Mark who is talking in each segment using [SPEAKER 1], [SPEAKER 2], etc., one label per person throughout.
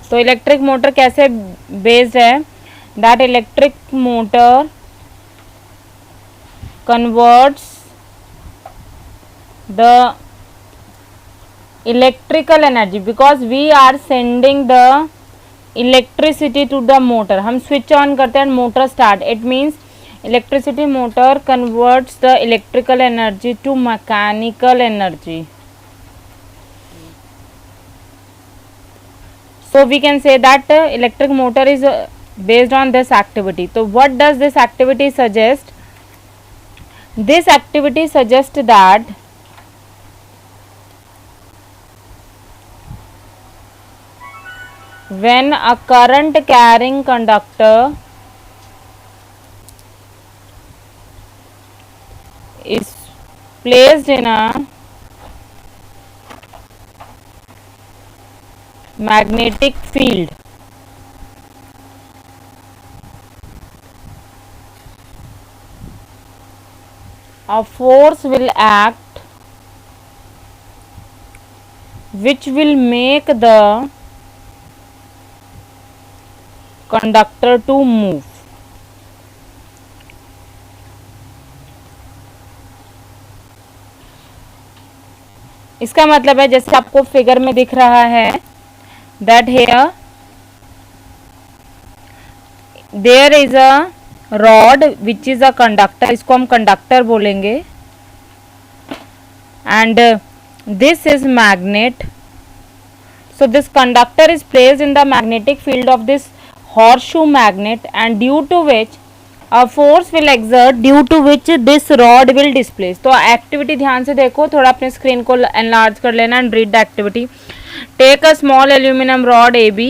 [SPEAKER 1] तो electric motor कैसे based है, that electric motor converts the electrical energy because we are sending the electricity to the motor. हम switch on करते हैं motor start, it means electricity motor converts the electrical energy to mechanical energy. So we can say that electric motor is based on this activity. So what does this activity suggest? This activity suggests that when a current carrying conductor is placed in a magnetic field, a force will act which will make the conductor to move. इसका मतलब है जैसे आपको figure में दिख रहा है that here there is a rod which is a conductor, इसको हम कंडक्टर बोलेंगे, and this is magnet. So this conductor is placed in the magnetic field of this horseshoe magnet and due to which a force will exert, due to which this rod will displace. तो activity ध्यान से देखो, थोड़ा अपने screen को enlarge कर लेना and read the activity. Take a small aluminum rod AB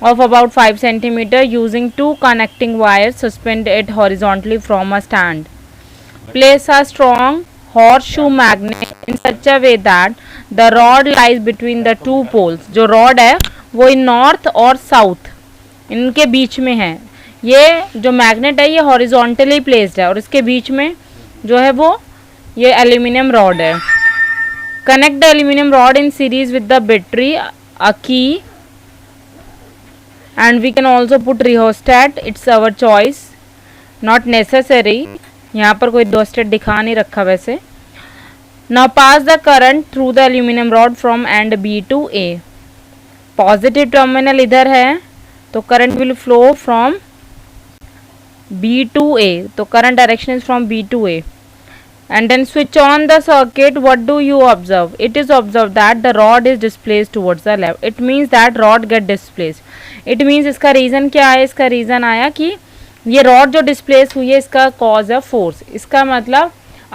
[SPEAKER 1] of about 5 cm using 2 connecting wires, suspend it horizontally from a stand. Place a strong horseshoe magnet in such a way that the rod lies between the two poles. जो rod है वो north और south इनके बीच में है. ये जो magnet है ये हॉरिजॉन्टली प्लेस्ड है और इसके बीच में जो है वो ये एल्यूमिनियम रॉड है. Connect the aluminum rod in series with the battery, a key, and we can also put rheostat. It's our choice, not necessary. यहाँ पर कोई rheostat दिखा नहीं रखा वैसे. Now pass the current through the aluminum rod from end B to A. Positive terminal इधर है तो current will flow from B to A. तो current direction is from B to A. And then switch on the circuit. What do you observe? It is observed that the rod is displaced towards the left. It means that rod get displaced. It means इसका reason क्या है? इसका reason आया कि ये rod जो displace हुई है इसका कॉज है फोर्स. इसका मतलब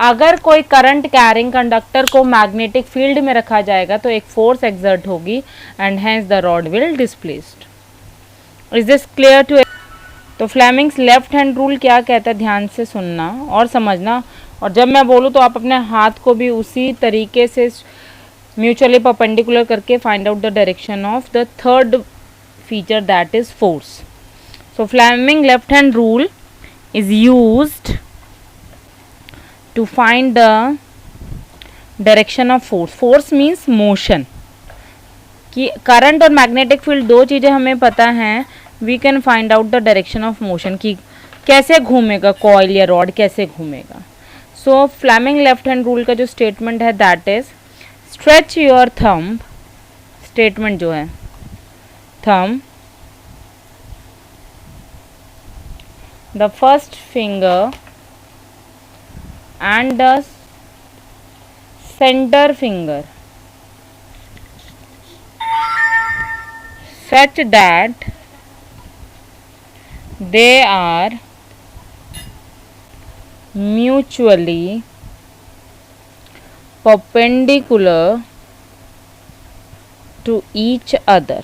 [SPEAKER 1] अगर कोई करंट कैरिंग कंडक्टर को मैग्नेटिक फील्ड में रखा जाएगा तो एक फोर्स एक्सर्ट होगी and hence the rod will displaced. Is this clear too? तो फ्लेमिंग्स लेफ्ट हैंड रूल क्या कहता है, ध्यान से सुनना और समझना. और जब मैं बोलूँ तो आप अपने हाथ को भी उसी तरीके से म्यूचुअली परपेंडिकुलर करके find out the direction of the third feature that is force. So Fleming left hand rule is used to find the direction of force. Force means motion. कि करंट और मैग्नेटिक फील्ड दो चीज़ें हमें पता हैं. We can find out the direction of motion कि कैसे घूमेगा कॉइल या रॉड, कैसे घूमेगा. So Fleming left hand rule का जो स्टेटमेंट है that is stretch your thumb. Statement जो है thumb, the first finger and the centre finger such that they are mutually perpendicular to each other.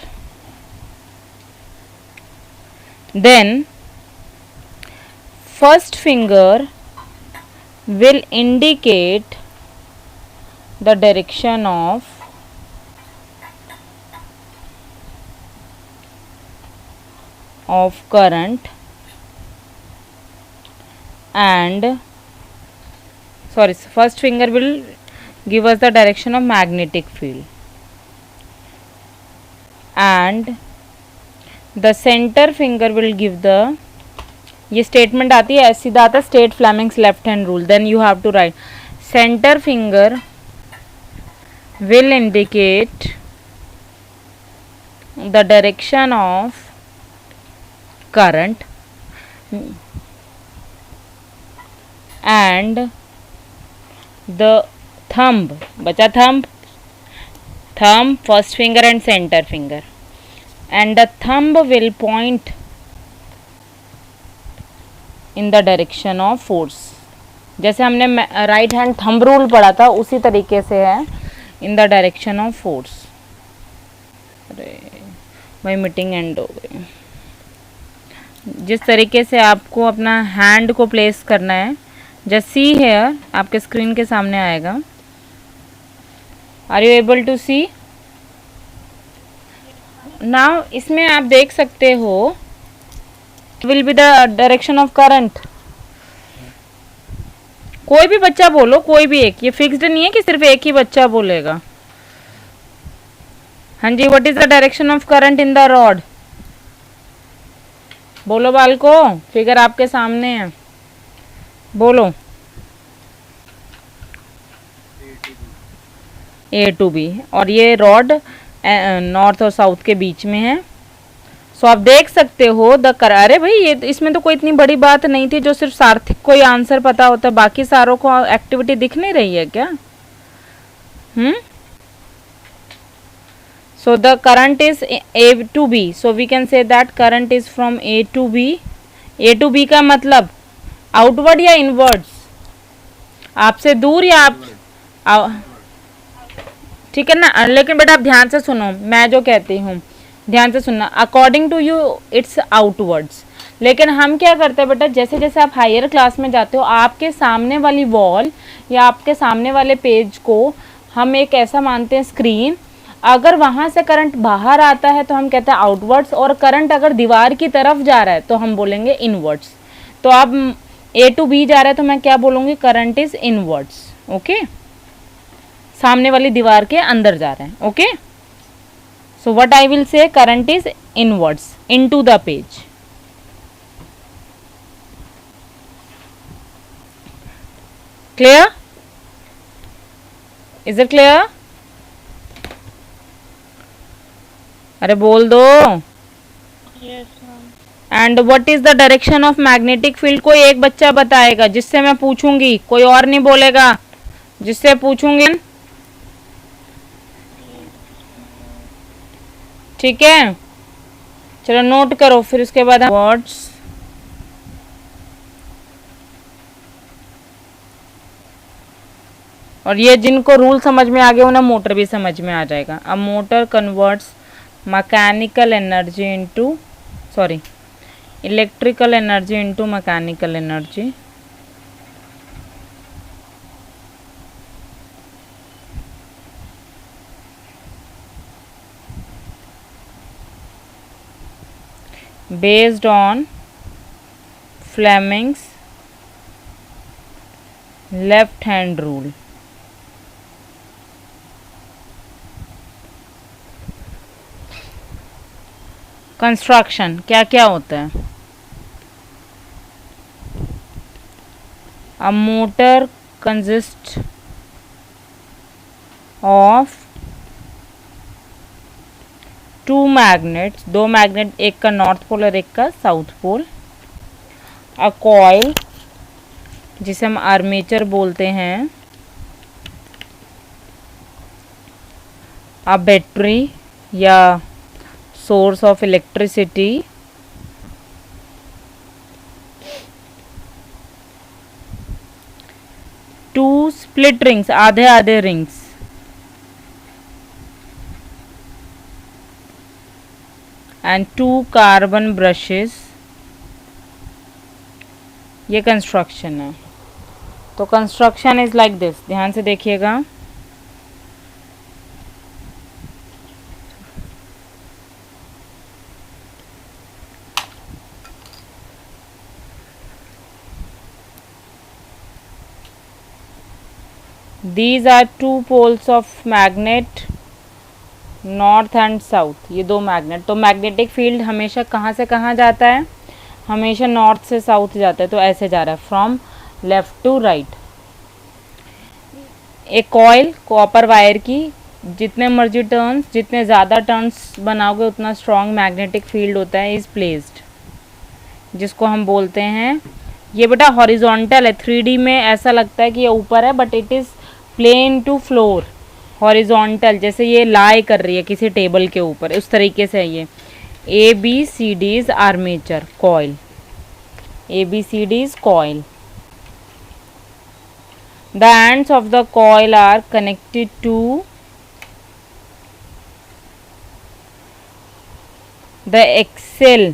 [SPEAKER 1] Then first finger will indicate the direction of current and first finger will give us the direction of magnetic field and the centre finger will give the, ये statement आती है, सीधा आता है state Fleming's left hand rule, then you have to write centre finger will indicate the direction of current and the thumb, बचा thumb first finger and center finger, and the thumb will point in the direction of force. जैसे हमने right hand thumb rule पढ़ा था उसी तरीके से है, in the direction of force. अरे भाई मीटिंग एंड हो गई। जिस तरीके से आपको अपना हैंड को प्लेस करना है, जस्ट सी हेयर, आपके स्क्रीन के सामने आएगा। Are you able to see now? इसमें आप देख सकते हो will be the direction of current. कोई भी बच्चा बोलो, कोई भी एक, ये फिक्स्ड नहीं है कि सिर्फ एक ही बच्चा बोलेगा। हाँ जी, what is the direction of current in the rod? बोलो बालको, फिगर आपके सामने है, बोलो। ए टू बी, और ये रॉड नॉर्थ और साउथ के बीच में है। सो आप देख सकते हो अरे भाई ये इसमें तो कोई इतनी बड़ी बात नहीं थी, जो सिर्फ सार्थक को ही आंसर पता होता, बाकी सारों को एक्टिविटी दिख नहीं रही है क्या? So the current is A to B. So we can say that current is from A to B. A to B का मतलब आउटवर्ड या इनवर्ड्स? आपसे दूर या आप, ठीक है ना? लेकिन बेटा आप ध्यान से सुनो, मैं जो कहती हूँ ध्यान से सुनना। According to you it's outwards, लेकिन हम क्या करते हैं बेटा, जैसे जैसे आप हायर क्लास में जाते हो, आपके सामने वाली वॉल या आपके सामने वाले पेज को हम एक ऐसा मानते हैं स्क्रीन। अगर वहाँ से करंट बाहर आता है तो हम कहते हैं आउटवर्ड्स, और करंट अगर दीवार की तरफ जा रहा है तो हम बोलेंगे इनवर्ड्स। तो अब ए टू बी जा रहा है तो मैं क्या बोलूँगी? Current is inwards. ओके, सामने वाली दीवार के अंदर जा रहे हैं। Okay, so what I will say, current is inwards into the page. Clear? Is it clear? अरे बोल दो। And what is the direction of magnetic field? कोई एक बच्चा बताएगा जिससे मैं पूछूंगी, कोई और नहीं बोलेगा, जिससे पूछूंगी। ठीक है, चलो नोट करो, फिर उसके बाद वर्ड्स। और ये जिनको रूल समझ में आ गया उन्हें मोटर भी समझ में आ जाएगा। अब motor converts mechanical energy into electrical energy into mechanical energy, based on Fleming's left hand rule. Construction क्या क्या होता है? A motor consist of two magnets, दो मैग्नेट, एक का नॉर्थ पोल और एक का साउथ पोल। अ कॉइल, जिसे हम आर्मेचर बोलते हैं। अ बैटरी या source of electricity, two split rings, आधे आधे rings, and two carbon brushes। ये कंस्ट्रक्शन है। तो कंस्ट्रक्शन इज लाइक दिस, ध्यान से देखिएगा। These are two poles of magnet north and south, ये दो मैग्नेट। तो मैग्नेटिक फील्ड हमेशा कहाँ से कहाँ जाता है, हमेशा नॉर्थ से साउथ जाता है, तो ऐसे जा रहा है फ्रॉम लेफ्ट टू राइट। एक कॉइल कॉपर वायर की जितने मर्जी टर्न्स, जितने ज़्यादा टर्न्स बनाओगे उतना स्ट्रॉन्ग मैग्नेटिक फील्ड होता है, इज प्लेस्ड, जिसको हम बोलते हैं, ये बेटा हॉरिजॉन्टल है। 3D में ऐसा लगता है कि ये ऊपर है, but it is plane to floor, horizontal, जैसे ये लाई कर रही है किसी टेबल के ऊपर, उस तरीके से है ये। ABCD is armature coil, ABCD is coil. The ends of the coil are connected to the axle,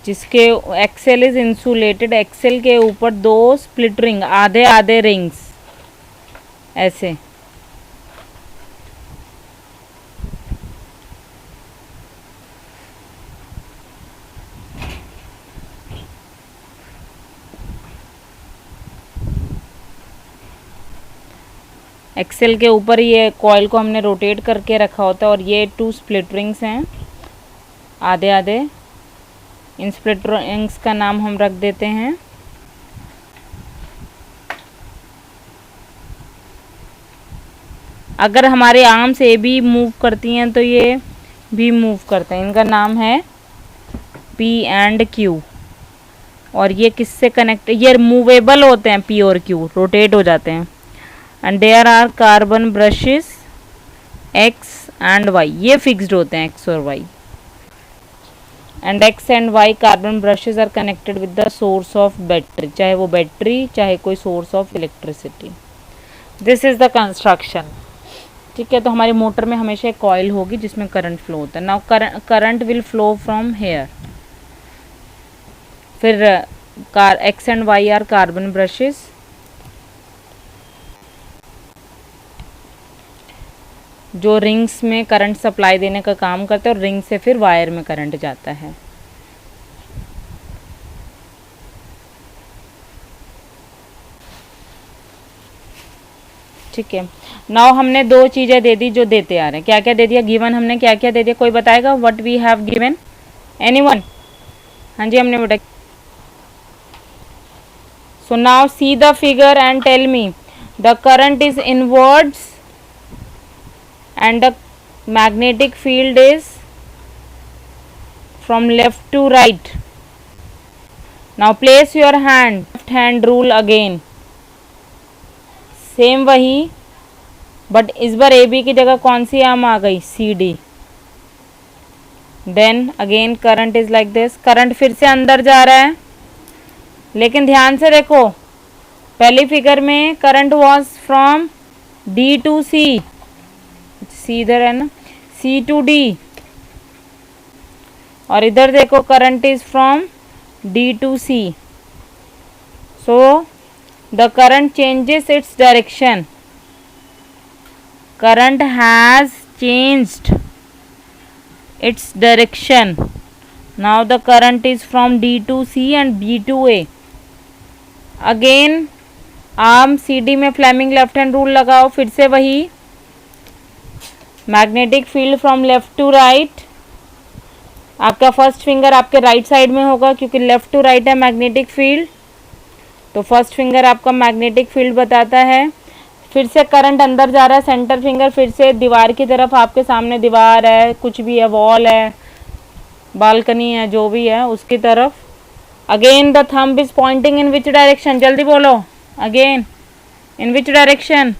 [SPEAKER 1] जिसके एक्सेल इज इंसुलेटेड, एक्सेल के ऊपर दो स्प्लिट रिंग, आधे आधे रिंग्स ऐसे। एक्सेल के ऊपर ये कॉइल को हमने रोटेट करके रखा होता है, और ये 2 स्प्लिट रिंग्स हैं आधे आधे। इन स्प्लिट रिंग्स का नाम हम रख देते हैं अगर हमारे आर्म्स ए भी मूव करती हैं तो ये भी मूव करते हैं, इनका नाम है P एंड Q। और ये किससे कनेक्ट, ये मूवेबल होते हैं, P और Q रोटेट हो जाते हैं। And there are carbon brushes X and Y, ये फिक्स्ड होते हैं X और Y। And X and Y carbon brushes are connected with the source of battery, चाहे वो बैटरी चाहे कोई source of electricity. This is the construction. ठीक है, तो हमारे मोटर में हमेशा एक कॉइल होगी जिसमें करंट फ्लो होता है। Now current will flow from here. फिर X and Y are carbon brushes, जो रिंग्स में करंट सप्लाई देने का काम करते हैं, और रिंग से फिर वायर में करंट जाता है। ठीक है, नाउ हमने दो चीज़ें दे दी जो देते आ रहे हैं। क्या क्या दे दिया, गिवन हमने क्या क्या दे दिया, कोई बताएगा what we have given, anyone? हाँ जी, हमने बेटा। So now see the figure and tell me the current is inwards and the magnetic field is from left to right. Now place your hand, left hand rule again, same वही, but इस बार AB की जगह कौन सी arm आ गई, CD। Then again current is like this, current फिर से अंदर जा रहा है, लेकिन ध्यान से देखो, पहली फिगर में current was from D to C, see इधर है ना, C to D, और इधर देखो current is from D to C। So the current changes its direction, current has changed its direction. Now the current is from D to C and B to A। Again arm CD में Fleming left hand rule लगाओ, फिर से वही, magnetic field from left to right. आपका first finger आपके right side में होगा क्योंकि लेफ्ट टू राइट है मैग्नेटिक फील्ड, तो फर्स्ट फिंगर आपका मैग्नेटिक फील्ड बताता है। फिर से करंट अंदर जा रहा है, सेंटर फिंगर फिर से दीवार की तरफ, आपके सामने दीवार है, कुछ भी है, वॉल है, बालकनी है, जो भी है उसकी तरफ। Again the thumb is pointing in which direction, जल्दी बोलो, अगेन इन विच डायरेक्शन,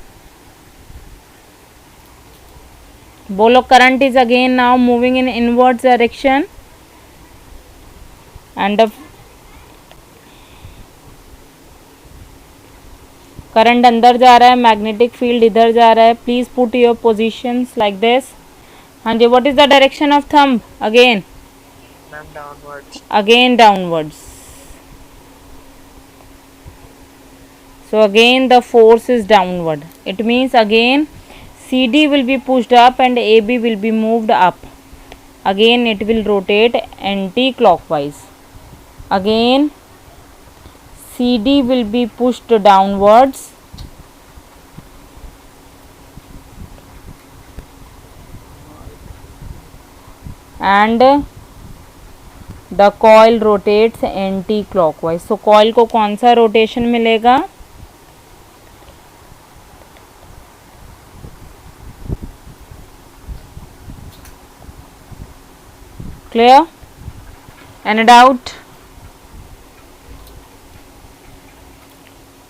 [SPEAKER 1] बोलो। Current is again now moving in inward direction and current अंदर जा रहा है, मैग्नेटिक फील्ड इधर जा रहा है। Please put your positions like this. हाँ जी, what is the direction of thumb, again again downwards. So again the force is downward, it means again CD will be pushed up and AB will be moved up. Again it will rotate anti-clockwise. Again CD will be pushed downwards. And the coil rotates anti clockwise. तो coil को कौन सा rotation मिलेगा? Clear? Any doubt?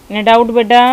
[SPEAKER 1] Any doubt बेटा?